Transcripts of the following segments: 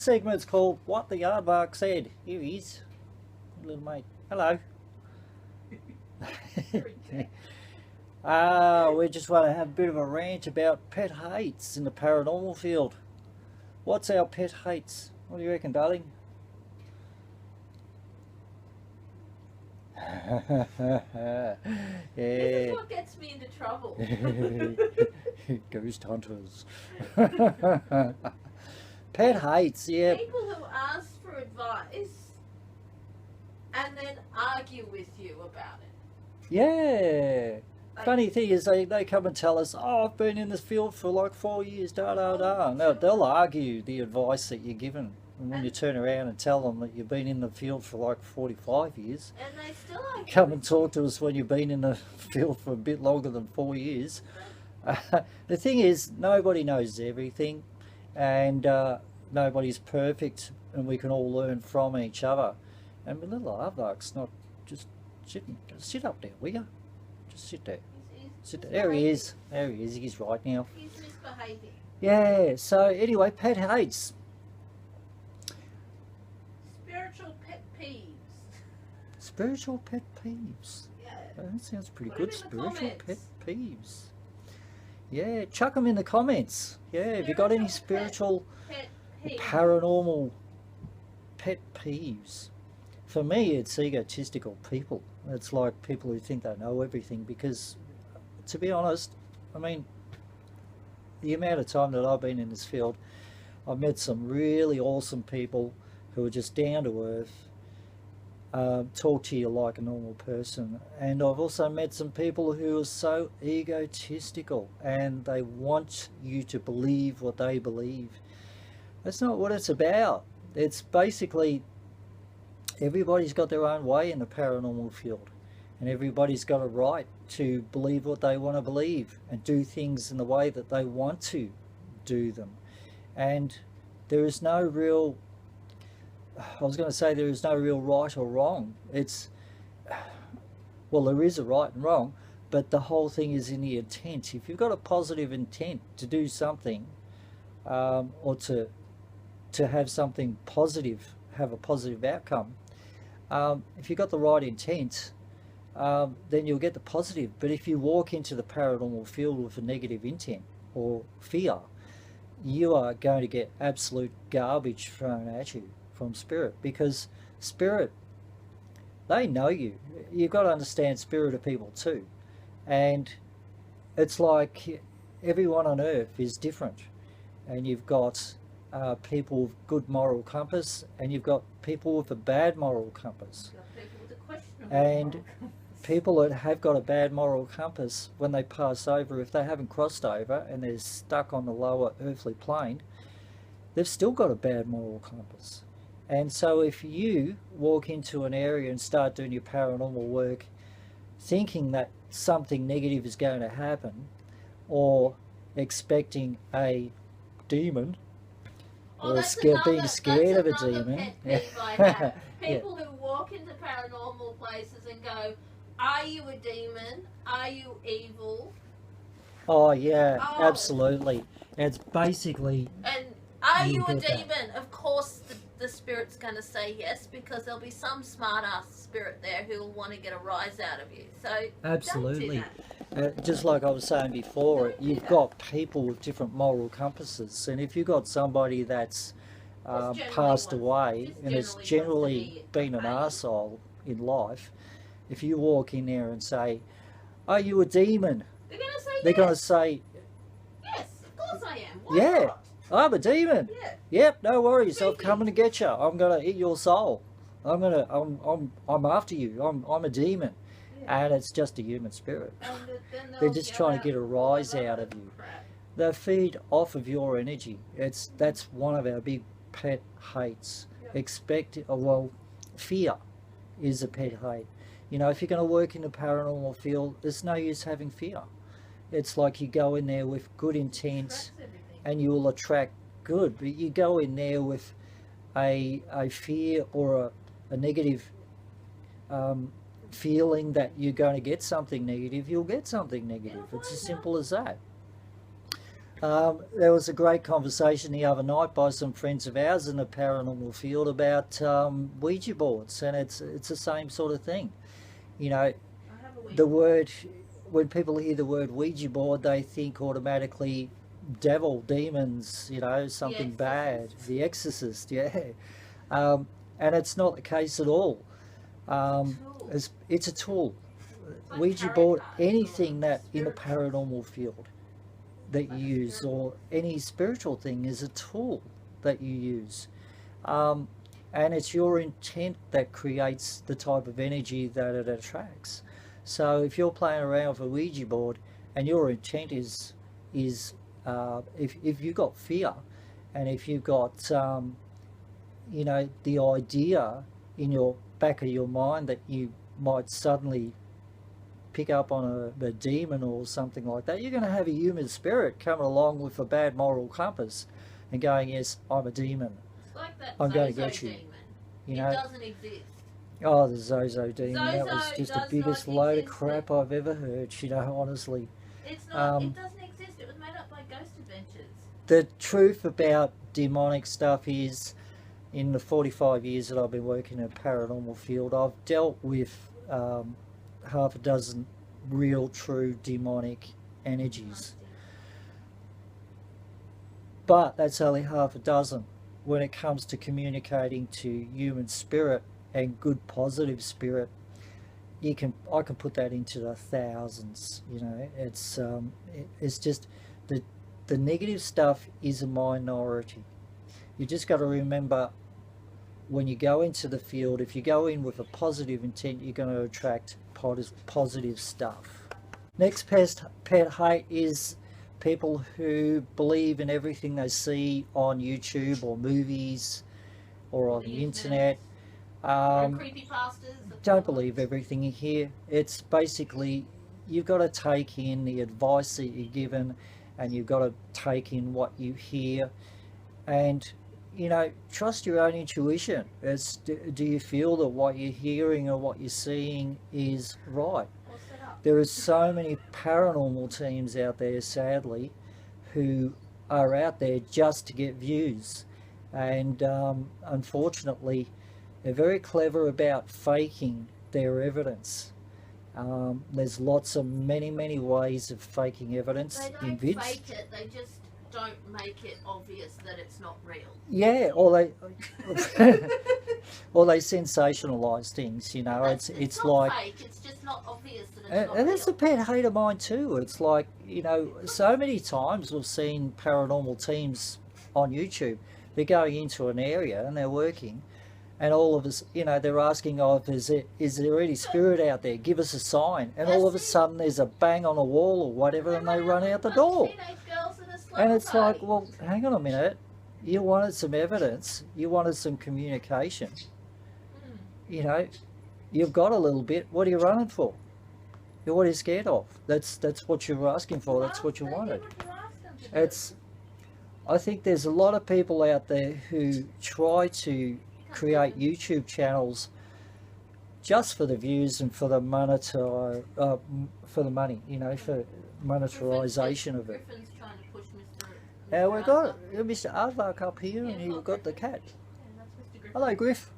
segment's called What the Ardvark Said. Here he is, little mate. Hello. We just want to have a bit of a rant about pet hates in the paranormal field. What's our pet hates? What do you reckon, darling? Yeah. This is what gets me into trouble. Ghost hunters. Pet hates, yeah. People who ask for advice and then argue with you about it. Yeah. Like, Funny thing is they come and tell us, oh, I've been in this field for like 4 years, and they'll argue the advice that you're given. And when you turn around and tell them that you've been in the field for like 45 years, and they still argue. Come and talk to us when you've been in the field for a bit longer than 4 years. The thing is, nobody knows everything, and nobody's perfect, and we can all learn from each other. And my little Ardvark's not just sit up there, will you? Just sit there. Sit there. There he is. There he is. He's right now. He's misbehaving. Yeah. So anyway, pet hates. Spiritual pet peeves. Spiritual pet peeves. Yeah. That sounds pretty Put good. 'em in the Spiritual pet comments. peeves. Yeah, chuck them in the comments. Yeah, have you got any spiritual, Pet peeves. paranormal pet peeves? For me, it's egotistical people. It's like people who think they know everything, because, to be honest, I mean, the amount of time that I've been in this field, I've met some really awesome people who are just down to earth, talk to you like a normal person. And I've also met some people who are so egotistical and they want you to believe what they believe. That's not what it's about. It's basically everybody's got their own way in the paranormal field, and everybody's got a right to believe what they want to believe and do things in the way that they want to do them. And there is no real, I was going to say there is no real right or wrong. It's, well, there is a right and wrong, but the whole thing is in the intent. If you've got a positive intent to do something, or to have something positive, have a positive outcome, if you've got the right intent, then you'll get the positive. But if you walk into the paranormal field with a negative intent or fear, you are going to get absolute garbage thrown at you from spirit, because spirit, they know you. You've got to understand spirit of people too, and it's like everyone on earth is different, and you've got people with good moral compass, and you've got people with a bad moral compass. And people that have got a bad moral compass, when they pass over, if they haven't crossed over and they're stuck on the lower earthly plane, they've still got a bad moral compass. And so if you walk into an area and start doing your paranormal work thinking that something negative is going to happen, or expecting a demon, or being scared of a demon. People who walk into paranormal places and go, are you a demon? Are you evil? Oh yeah, absolutely. It's basically... And are you a demon? Of course the spirit's going to say yes, because there'll be some smart-ass spirit there who'll want to get a rise out of you. So absolutely. Don't do that. Just like I was saying before, you've got people with different moral compasses, and if you've got somebody that's passed away and has generally been an arsehole in life, if you walk in there and say, are you a demon? They're going to say They're yes. going to say, yes, of course I am. Why yeah, not? I'm a demon. Yeah. Yep, no worries. I'm coming to get you. I'm going to eat your soul. I'm after you. I'm a demon. Yeah. And it's just a human spirit. They're just trying to get a rise out of you. They feed off of your energy. That's one of our big pet hates. Well, fear is a pet hate. You know, if you're going to work in the paranormal field, there's no use having fear. It's like you go in there with good intent and you will attract good, but you go in there with a fear or a negative feeling that you're going to get something negative, you'll get something negative. It's as simple as that. There was a great conversation the other night by some friends of ours in the paranormal field about Ouija boards, and it's the same sort of thing. You know, I have a the Ouija. word, when people hear the word Ouija board, they think automatically devil, demons, something bad. Exorcist. The Exorcist, yeah. Um, and it's not the case at all. Tool. It's a tool. It's like Ouija tarot board, cards anything or that in the spirit box. paranormal field that you use, or any spiritual thing, is a tool that you use. Um, and it's your intent that creates the type of energy that it attracts. So if you're playing around with a Ouija board and your intent is if you've got fear, and if you've got the idea in your back of your mind that you might suddenly pick up on a demon or something like that, you're going to have a human spirit coming along with a bad moral compass and going, yes, I'm a demon. It's like that I'm going to Zozo get you. demon. You It know, doesn't exist. oh, the Zozo demon, that was Zozo just the does biggest not load of exist. crap I've ever heard, honestly. It's not. Um, It doesn't exist. It was made up by Ghost Adventures. the truth about demonic stuff is, in the 45 years that I've been working in a paranormal field, I've dealt with half a dozen real, true demonic energies. But that's only half a dozen. When it comes to communicating to human spirit and good positive spirit, I can put that into the thousands. It's just the negative stuff is a minority. You just got to remember, when you go into the field, if you go in with a positive intent, you're going to attract positive stuff. Next pet hate is people who believe in everything they see on YouTube or movies or on the internet. Or creepypastas. Don't believe everything you hear. It's basically, you've got to take in the advice that you're given, and you've got to take in what you hear, and trust your own intuition. Do you feel that what you're hearing or what you're seeing is right? There are so many paranormal teams out there, sadly, who are out there just to get views, and unfortunately they're very clever about faking their evidence. There's many ways of faking evidence. They don't fake it, they just don't make it obvious that it's not real. Yeah, or they or they sensationalize things. It's not like fake, it's just not obvious that it's not and real. that's a pet hate of mine too. It's like, so many times we've seen paranormal teams on YouTube. They're going into an area and they're working, and all of us, they're asking, oh, is there any spirit out there? Give us a sign. And all of a sudden there's a bang on a wall or whatever, and they run out the door. And it's like, well, hang on a minute. You wanted some evidence. You wanted some communication. You've got a little bit. What are you running for? What are you scared of? That's what you were asking for. That's what you wanted. I think there's a lot of people out there who try to create YouTube channels just for the views and for the money, for monetarization of it. Now we've got Mr. Ardvark up here, and you've got the cat. Hello, Griff.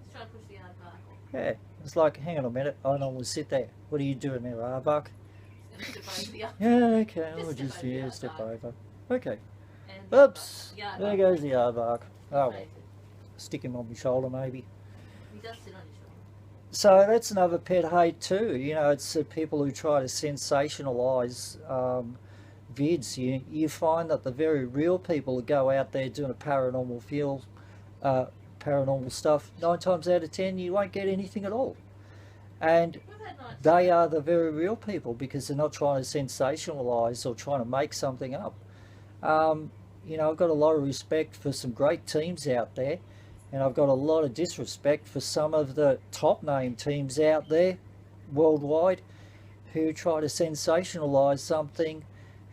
He's trying to push the Ardvark. Yeah, it's like, hang on a minute, I normally sit there. What are you doing there, Ardvark? Yeah, okay, we'll just step over. Okay. Oops, there goes the Ardvark. Oh, well, stick him on my shoulder maybe. He does sit on your shoulder. So that's another pet hate too. It's people who try to sensationalize vids. You find that the very real people who go out there doing a paranormal field, paranormal stuff, 9 times out of 10 you won't get anything at all. And they are the very real people, because they're not trying to sensationalize or trying to make something up. I've got a lot of respect for some great teams out there, and I've got a lot of disrespect for some of the top name teams out there worldwide who try to sensationalize something,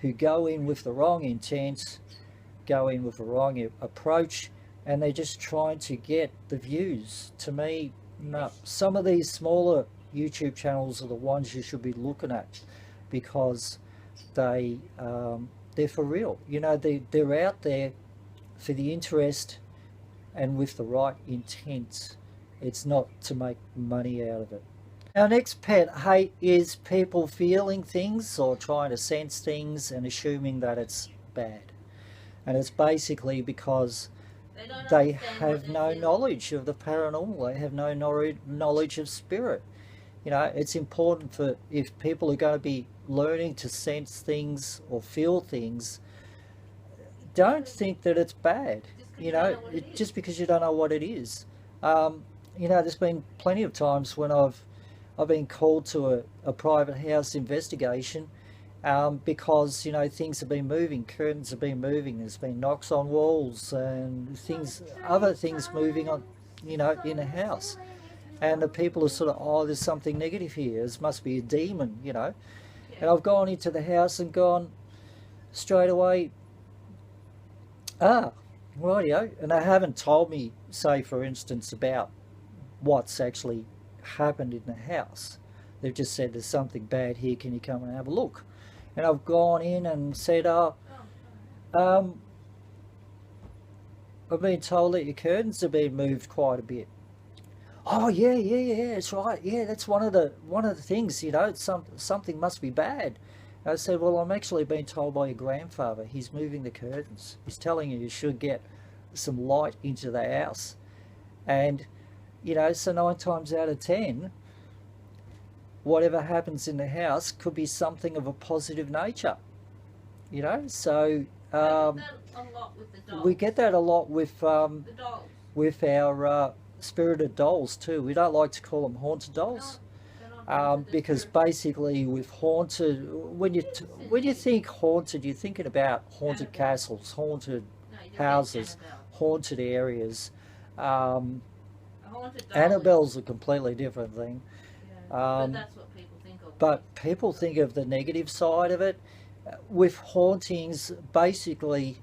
who go in with the wrong intent, go in with the wrong approach, and they're just trying to get the views. To me, no. Some of these smaller YouTube channels are the ones you should be looking at, because they They're for real. You know, they're out there for the interest and with the right intent. It's not to make money out of it. Our next pet hate is people feeling things or trying to sense things and assuming that it's bad. And it's basically because They don't they understand what have they're no feeling. knowledge of the paranormal. They have no knowledge of spirit. You know, it's important for, if people are going to be learning to sense things or feel things, don't think that it's bad. Just 'cause You you know, don't know what it is. just because you don't know what it is. You know, there's been plenty of times when I've been called to a private house investigation, because, you know, things have been moving, curtains have been moving, there's been knocks on walls and things, other things moving on, you know, in the house. And the people are sort of, oh, there's something negative here, this must be a demon, you know. And I've gone into the house and gone straight away, rightio. And they haven't told me, say, for instance, about what's actually happened in the house. They've just said there's something bad here, can you come and have a look? And I've gone in and said, I've been told that your curtains have been moved quite a bit. Oh yeah, that's right. Yeah, that's one of the things, you know, something must be bad. And I said, well, I'm actually being told by your grandfather he's moving the curtains. He's telling you should get some light into the house. And, you know, so 9 times out of 10, whatever happens in the house could be something of a positive nature, you know. So we get that a lot with our spirited dolls too. We don't like to call them haunted dolls, because basically with haunted, when you think haunted, you're thinking about haunted castles, haunted houses, haunted areas. Annabelle's a completely different thing. But that's what people think of. But people think of the negative side of it. With hauntings, basically,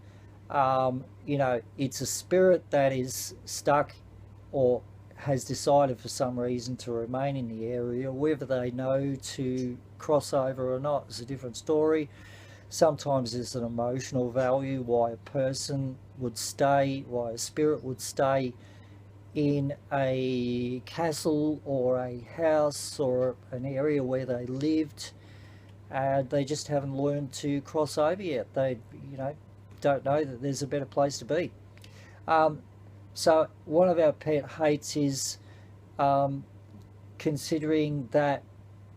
you know, it's a spirit that is stuck or has decided for some reason to remain in the area. Whether they know to cross over or not is a different story. Sometimes there's an emotional value why a person would stay, why a spirit would stay in a castle or a house or an area where they lived. They just haven't learned to cross over yet. They, you know, don't know that there's a better place to be. So one of our pet hates is considering that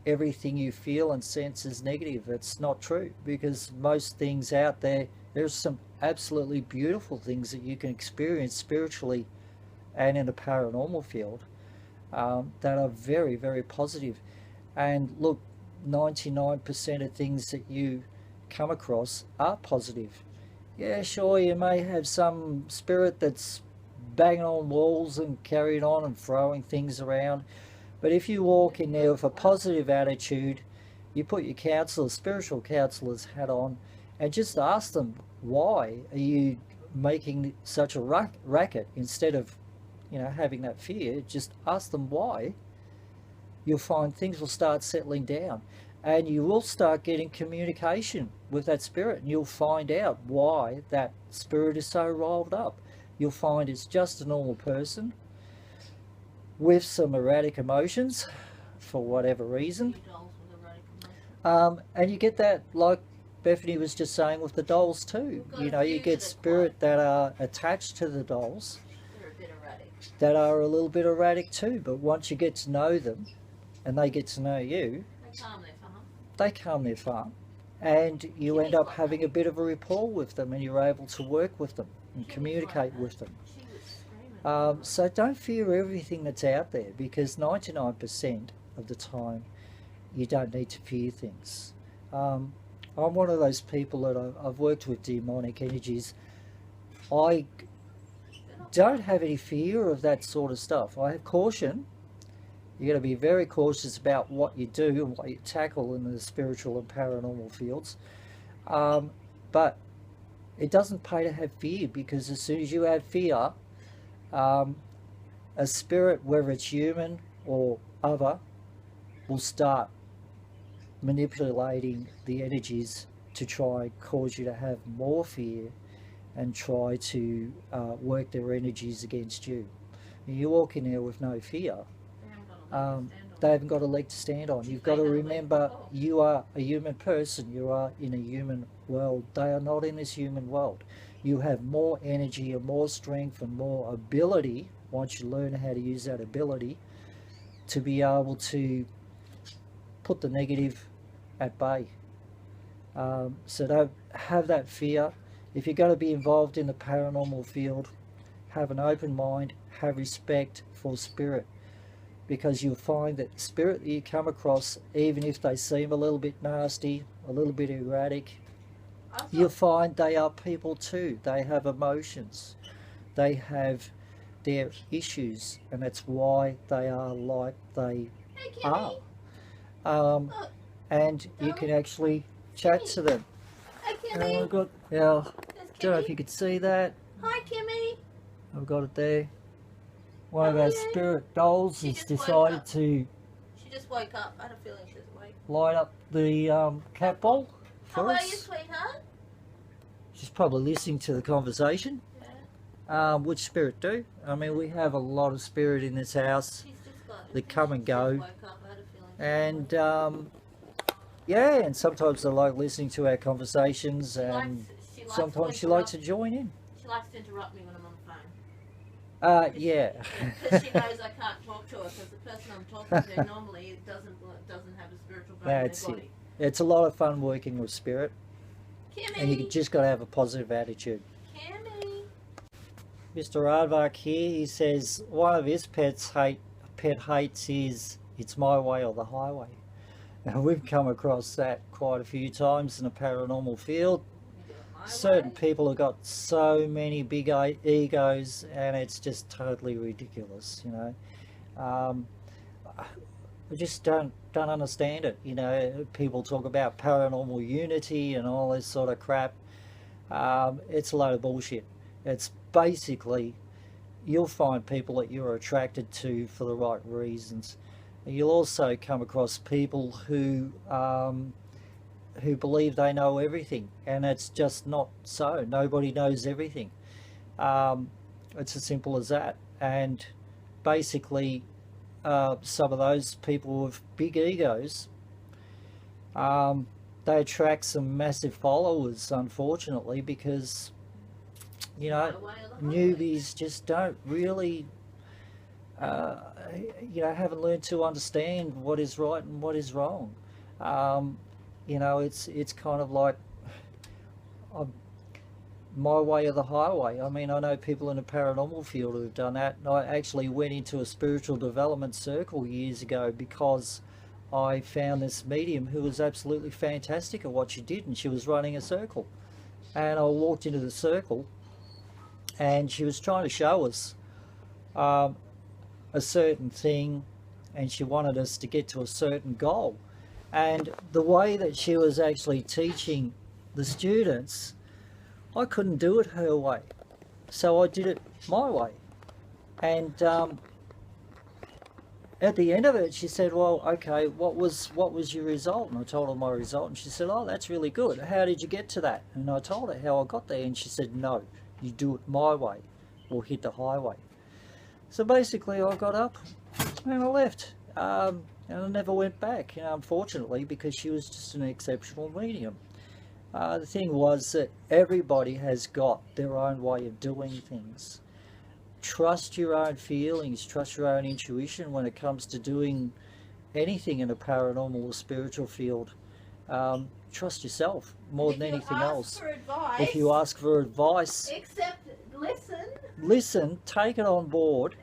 everything you feel and sense is negative. It's not true, because most things out there, there's some absolutely beautiful things that you can experience spiritually and in the paranormal field, that are very, very positive. And look, 99% of things that you come across are positive. Yeah, sure, you may have some spirit that's banging on walls and carrying on and throwing things around, but if you walk in there with a positive attitude, you put your spiritual counselor's hat on, and just ask them, why are you making such a racket? Instead of, you know, having that fear, just ask them why. You'll find things will start settling down, and you will start getting communication with that spirit, and you'll find out why that spirit is so riled up. You'll find it's just a normal person with some erratic emotions for whatever reason. And you get that, like Bethany was just saying, with the dolls too. You know, you get spirit that are attached to the dolls that are a little bit erratic too, but once you get to know them and they get to know you, they calm their farm, and you end up having a bit of a rapport with them, and you're able to work with them and communicate with them. So don't fear everything that's out there, because 99% of the time you don't need to fear things. I'm one of those people that I've worked with demonic energies. I don't have any fear of that sort of stuff. I have caution. You've got to be very cautious about what you do and what you tackle in the spiritual and paranormal fields. But it doesn't pay to have fear, because as soon as you have fear, a spirit, whether it's human or other, will start manipulating the energies to try and cause you to have more fear and try to work their energies against you. You walk in there with no fear. They haven't got a leg to stand on. You've got to remember, you are a human person. You are in a human world. They are not in this human world. You have more energy and more strength and more ability, once you learn how to use that ability, to be able to put the negative at bay. So don't have that fear. If you're going to be involved in the paranormal field, have an open mind, have respect for spirit, because you'll find that spirit that you come across, even if they seem a little bit nasty, a little bit erratic, you'll find they are people too. They have emotions, they have their issues, and that's why they are like they are. And you can actually chat to them. Hi, Kimmy. I've got, don't know if you could see that. Hi, Kimmy. I've got it there. One of our spirit dolls has decided to... She just woke up. I had a feeling she was awake. Light up the cat ball for us. How are you, sweetheart? She's probably listening to the conversation. Yeah. Which spirit do? I mean, we have a lot of spirit in this house. She's just got... They come and go. Woke up. I had a feeling And yeah, and sometimes they like listening to our conversations, and sometimes she likes to join in. She likes to interrupt me when I'm on the phone. Yeah. Because she knows I can't talk to her, because the person I'm talking to normally doesn't have a spiritual brain in That's their it. body. It's a lot of fun working with spirit, Kimmy. and you just got to have a positive attitude. Kimmy. Mr. Ardvark here, he says one of his pet hates is it's my way or the highway. Now, we've come across that quite a few times in the paranormal field. Certain people have got so many big egos, and it's just totally ridiculous, you know. I just don't understand it, you know. People talk about paranormal unity and all this sort of crap. It's a load of bullshit. It's basically, you'll find people that you're attracted to for the right reasons. You'll also come across people who believe they know everything, and it's just not so. Nobody knows everything. It's as simple as that. And basically, some of those people with big egos, they attract some massive followers, unfortunately, because, you know, newbies just don't really you know, haven't learned to understand what is right and what is wrong. You know, it's kind of like my way or the highway. I mean, I know people in the paranormal field who've done that, and I actually went into a spiritual development circle years ago because I found this medium who was absolutely fantastic at what she did, and she was running a circle. And I walked into the circle, and she was trying to show us a certain thing, and she wanted us to get to a certain goal. And the way that she was actually teaching the students, I couldn't do it her way, so I did it my way. And at the end of it, she said, well, okay, what was your result? And I told her my result, and she said, oh, that's really good. How did you get to that? And I told her how I got there, and she said, no, you do it my way or hit the highway. So basically, I got up and I left, and I never went back, you know, unfortunately, because she was just an exceptional medium. The thing was that everybody has got their own way of doing things. Trust your own feelings, trust your own intuition when it comes to doing anything in a paranormal or spiritual field. Trust yourself more than anything else. If you ask for advice, listen, take it on board,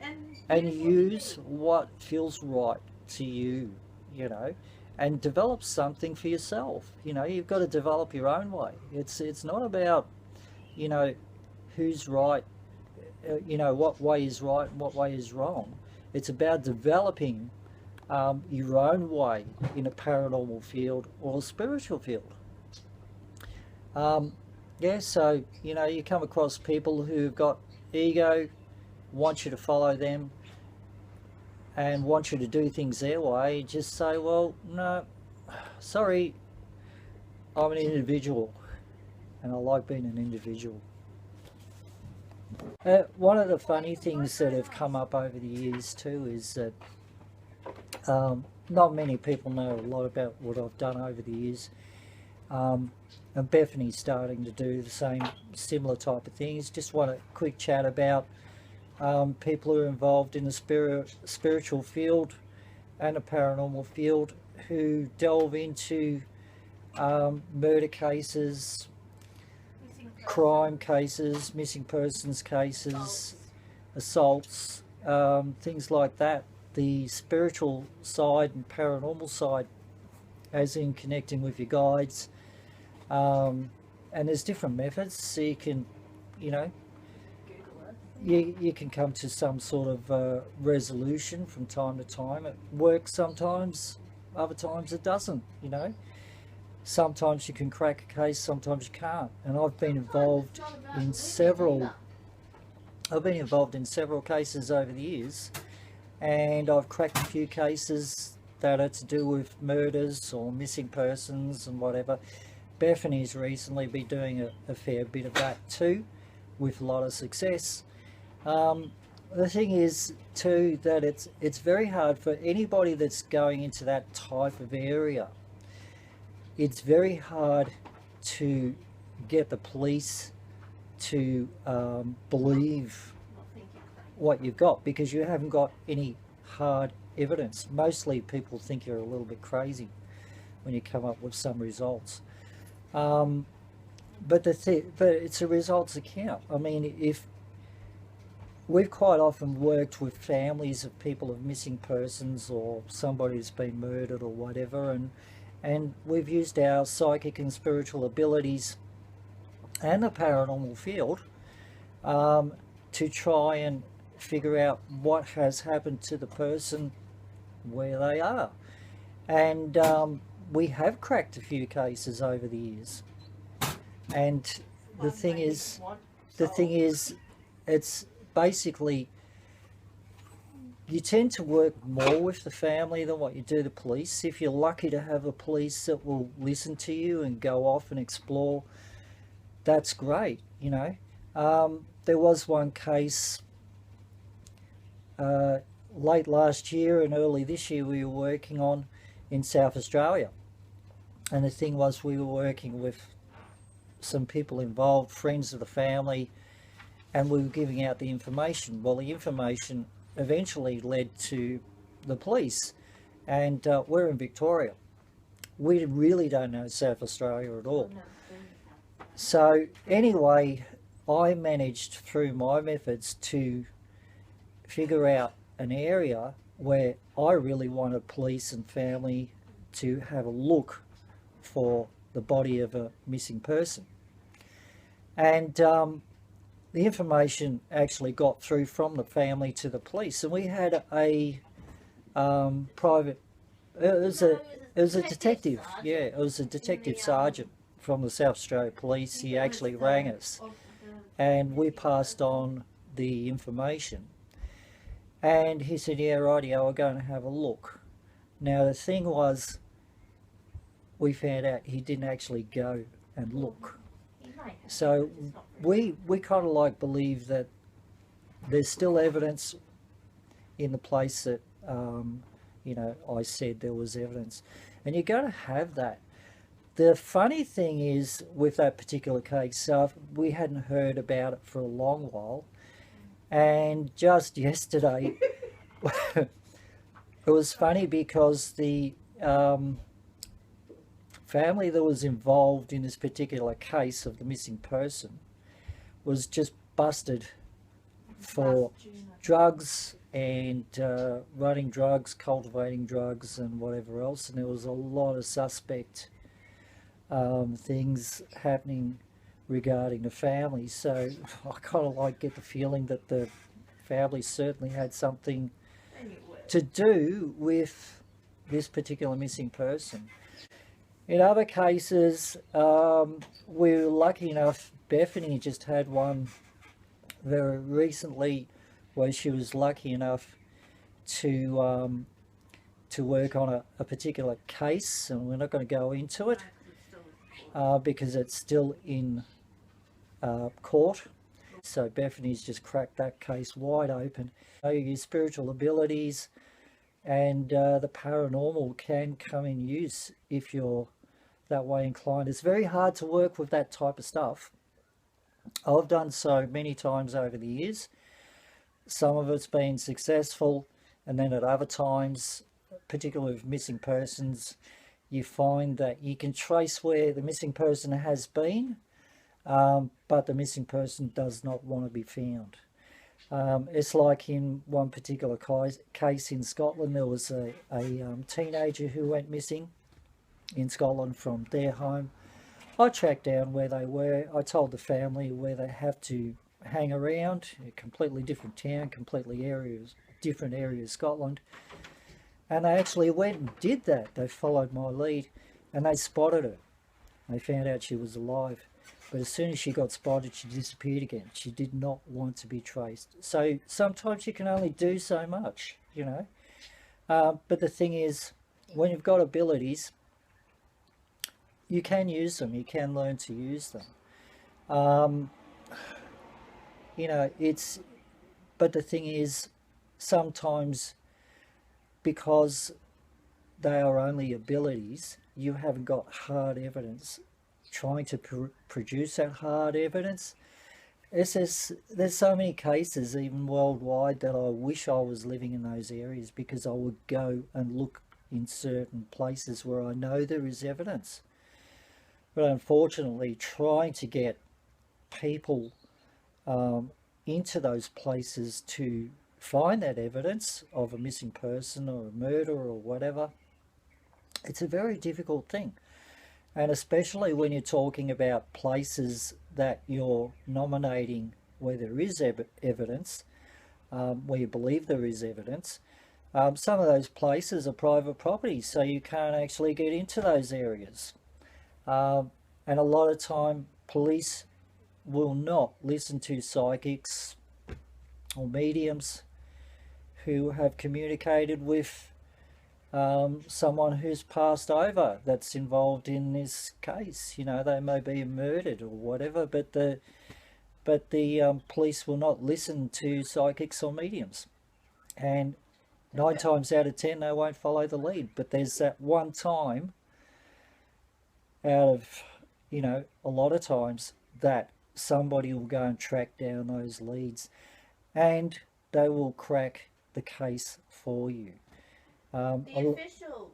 and use what feels right to you, you know, and develop something for yourself. You know, you've got to develop your own way. It's not about, you know, who's right, you know, what way is right and what way is wrong. It's about developing your own way in a paranormal field or a spiritual field. Yeah, so, you know, you come across people who've got ego, want you to follow them, and want you to do things their way. Just say, well, no, sorry, I'm an individual, and I like being an individual. One of the funny things that have come up over the years too is that not many people know a lot about what I've done over the years. And Bethany's starting to do the same similar type of things. Just want a quick chat about people who are involved in the spiritual field and the paranormal field who delve into murder cases, crime cases, missing persons cases, assaults, things like that. The spiritual side and paranormal side, as in connecting with your guides. And there's different methods, so you can, you can come to some sort of resolution from time to time. It works sometimes, other times it doesn't, Sometimes you can crack a case, sometimes you can't. And I've been involved in several cases over the years, and I've cracked a few cases that are to do with murders or missing persons and whatever. Bethany's recently been doing a fair bit of that too, with a lot of success. The thing is too that it's very hard for anybody that's going into that type of area. It's very hard to get the police to believe what you've got, because you haven't got any hard evidence. Mostly people think you're a little bit crazy when you come up with some results. But it's the results that count. I mean, if we've quite often worked with families of people of missing persons or somebody who's been murdered or whatever, and we've used our psychic and spiritual abilities and the paranormal field to try and figure out what has happened to the person where they are. And we have cracked a few cases over the years. And the thing is, it's basically, you tend to work more with the family than what you do the police. If you're lucky to have a police that will listen to you and go off and explore, that's great, There was one case late last year and early this year we were working on in South Australia. And the thing was, we were working with some people involved, friends of the family, and we were giving out the information. Well, the information eventually led to the police, and we're in Victoria. We really don't know South Australia at all. So anyway, I managed through my methods to figure out an area where I really wanted police and family to have a look for the body of a missing person. And the information actually got through from the family to the police, and we had a private, it was a detective, yeah, it was a detective sergeant from the South Australia Police. He actually rang us, and we passed on the information. And he said, yeah, rightio, we're going to have a look. Now the thing was, we found out he didn't actually go and look. So we kind of like believe that there's still evidence in the place that, I said there was evidence. And you're going to have that. The funny thing is, with that particular case, we hadn't heard about it for a long while. And just yesterday, it was funny because the family that was involved in this particular case of the missing person was just busted for drugs and running drugs, cultivating drugs and whatever else. And there was a lot of suspect things happening regarding the family. So I kind of like get the feeling that the family certainly had something to do with this particular missing person. In other cases, we were lucky enough, Bethany just had one very recently where she was lucky enough to work on a particular case, and we're not going to go into it. because it's still in court. So Bethany's just cracked that case wide open. Your spiritual abilities and the paranormal can come in use if you're that way inclined. It's very hard to work with that type of stuff. I've done so many times over the years. Some of it's been successful, and then at other times, particularly with missing persons, you find that you can trace where the missing person has been, but the missing person does not want to be found. It's like in one particular case in Scotland, there was a teenager who went missing in Scotland from their home. I tracked down where they were. I told the family where they have to hang around, a completely different town, different area of Scotland. And they actually went and did that. They followed my lead and they spotted her. They found out she was alive. But as soon as she got spotted, she disappeared again. She did not want to be traced. So sometimes you can only do so much, you know. But the thing is, when you've got abilities, you can use them. You can learn to use them. You know, but the thing is, sometimes because they are only abilities, you haven't got hard evidence. Trying to produce that hard evidence, there's so many cases, even worldwide, that I wish I was living in those areas, because I would go and look in certain places where I know there is evidence. But unfortunately, trying to get people into those places to find that evidence of a missing person or a murder or whatever, it's a very difficult thing. And especially when you're talking about places that you're nominating where there is evidence, where you believe there is evidence, some of those places are private property, so you can't actually get into those areas. And a lot of time, police will not listen to psychics or mediums who have communicated with someone who's passed over that's involved in this case. You know, they may be murdered or whatever, but the police will not listen to psychics or mediums, and 9 times out of 10 they won't follow the lead. But there's that one time out of, you know, a lot of times that somebody will go and track down those leads, and they will crack the case for you. The official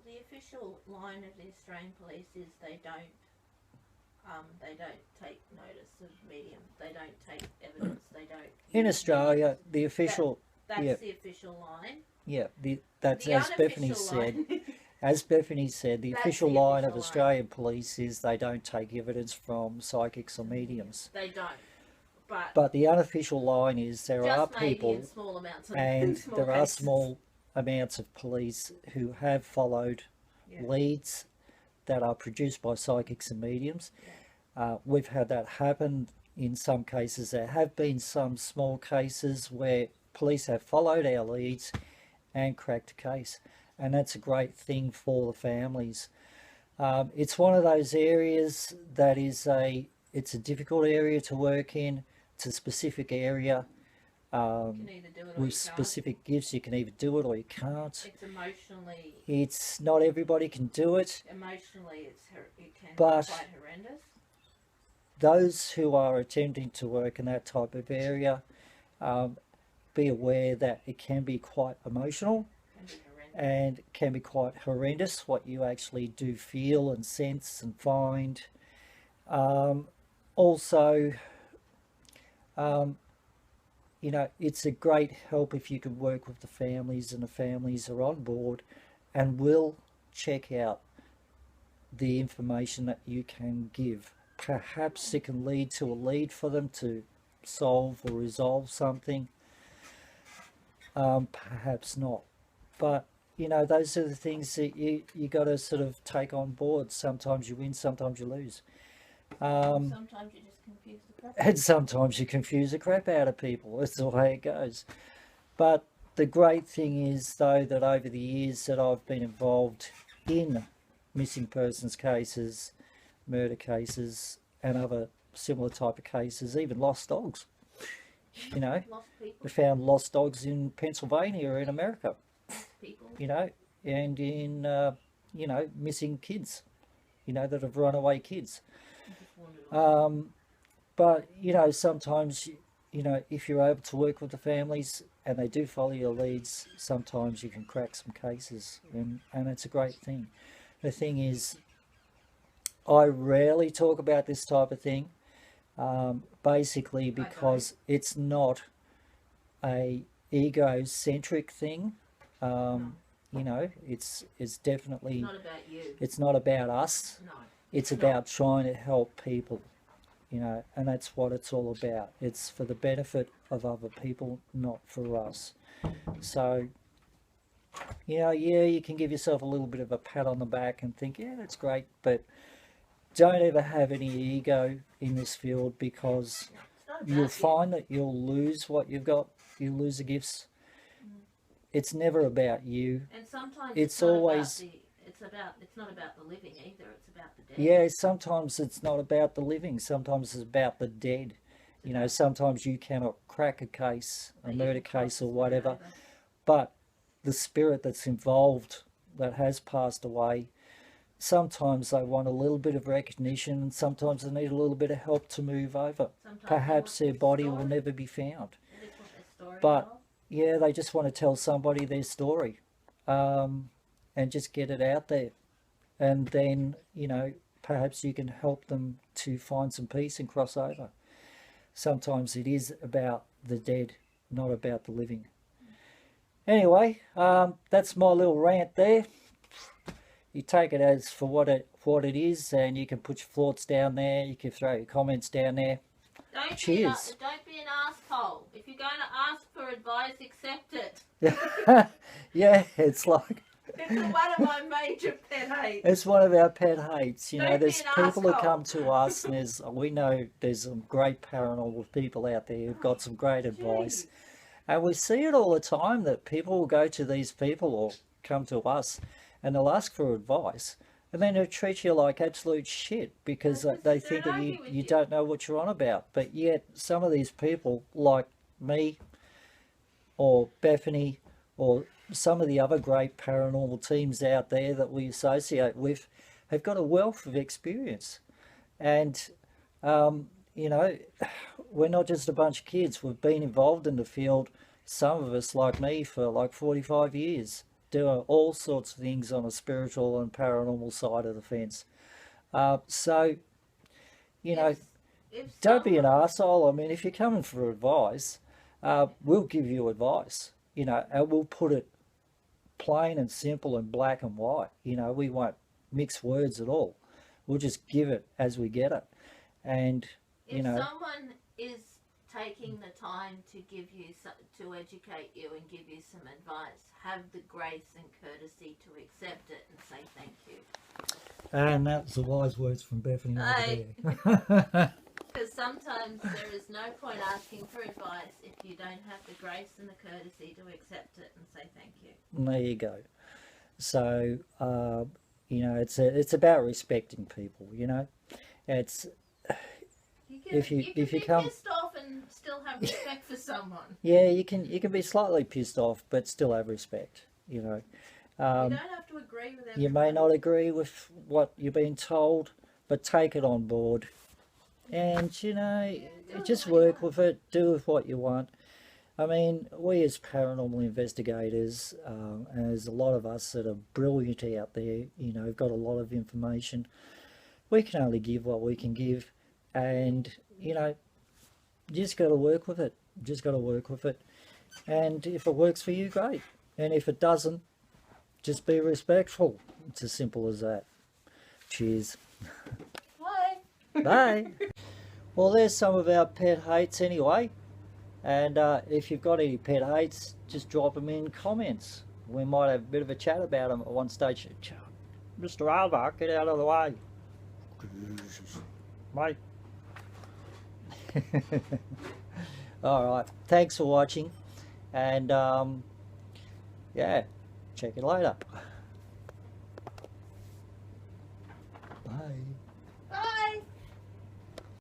line of the Australian police is they don't take notice of mediums. They don't take evidence. They don't. In Australia, the official that's the official line. Yeah, that's as Bethany said. As Bethany said, the official line of Australian police is they don't take evidence from psychics or mediums. They don't. But the unofficial line is there are people, in small amounts and there are small amounts of police who have followed leads that are produced by psychics and mediums. We've had that happen in some cases. There have been some small cases where police have followed our leads and cracked a case, and that's a great thing for the families. It's one of those areas that it's a difficult area to work in. It's a specific area. With specific gifts, you can either do it or you can't. It's emotionally. It's not everybody can do it. Emotionally, it can be but quite horrendous. Those who are attempting to work in that type of area, be aware that it can be quite emotional, and can be quite horrendous what you actually do feel and sense and find. Also, you know, it's a great help if you can work with the families, and the families are on board and will check out the information that you can give. Perhaps it can lead to a lead for them to solve or resolve something. Perhaps not. But, you know, those are the things that you got to sort of take on board. Sometimes you win, sometimes you lose. Sometimes you just confuse the crap. And sometimes you confuse the crap out of people. That's the way it goes. But the great thing is, though, that over the years that I've been involved in missing persons cases, murder cases and other similar type of cases, even lost dogs. You know, Lost people. we found lost dogs in Pennsylvania or in America, Lost people. you know, and in, you know, missing kids, you know, that have run away kids. But, you know, sometimes, you know, if you're able to work with the families and they do follow your leads, sometimes you can crack some cases, and it's a great thing. The thing is, I rarely talk about this type of thing, basically because it's not a egocentric thing. You know, it's definitely, It's not about you. it's not about us. No. It's about trying to help people, you know, and that's what it's all about. It's for the benefit of other people, not for us. So, you know, yeah, you can give yourself a little bit of a pat on the back and think, yeah, that's great, but don't ever have any ego in this field, because It's not about you'll you. find that you'll lose what you've got. You lose the gifts. It's never about you. And sometimes It's not always- about it's not about the living either, it's about the dead. Yeah, sometimes it's not about the living. Sometimes it's about the dead. You know, sometimes you cannot crack a case, a But you murder can cross case the or spirit whatever, over. but the spirit that's involved, that has passed away, sometimes they want a little bit of recognition, and sometimes they need a little bit of help to move over. Sometimes they Perhaps want their body will story. never be found. They just want their story But told. yeah, they just want to tell somebody their story, and just get it out there. And then, you know, perhaps you can help them to find some peace and cross over. Sometimes it is about the dead, not about the living. Anyway, that's my little rant there. You take it as for what it is, and you can put your thoughts down there. You can throw your comments down there. Cheers. Don't be an asshole. If you're going to ask for advice, accept it. Yeah, it's like, It's one of my major pet hates. it's one of our pet hates. You know, Don't be there's an people who asshole. come to us, and we know there's some great paranormal people out there who've got some great advice. Jeez. And we see it all the time, that people will go to these people or come to us and they'll ask for advice, and then they'll treat you like absolute shit because They'll just they sit think and that argue with you you. don't know what you're on about. But yet some of these people, like me or Bethany or some of the other great paranormal teams out there that we associate with, have got a wealth of experience. And you know, we're not just a bunch of kids. We've been involved in the field, some of us like me, for like 45 years, doing all sorts of things on a spiritual and paranormal side of the fence. So, you know, If don't be an someone- arsehole. I mean, if you're coming for advice, we'll give you advice, you know, and we'll put it plain and simple and black and white. You know, we won't mix words at all. We'll just give it as we get it. And, you If know, someone is taking the time to give you to educate you and give you some advice, have the grace and courtesy to accept it and say thank you. and that's the wise words from Bethany Aye. over there. Because sometimes there is no point asking for advice if you don't have the grace and the courtesy to accept it and say thank you. There you go. So, you know, it's about respecting people, you know. It's, You can, If you- you can if you be come- pissed off and still have respect for someone. yeah, you can be slightly pissed off, but still have respect, you know. You don't have to agree with everyone. You may not agree with what you're being told, but take it on board. And, you know, do just what you work want. with it, do with what you want. I mean, we as paranormal investigators, and there's a lot of us that are brilliant out there, you know, have got a lot of information. We can only give what we can give, and, you know, you just got to work with it. Just got to work with it. And if it works for you, great. And if it doesn't, just be respectful. It's as simple as that. Cheers. Bye. Bye. Well, there's some of our pet hates anyway. And if you've got any pet hates, just drop them in comments. We might have a bit of a chat about them at one stage. Mr. Ardvark, get out of the way. Mate. Alright, thanks for watching. And yeah, check it later.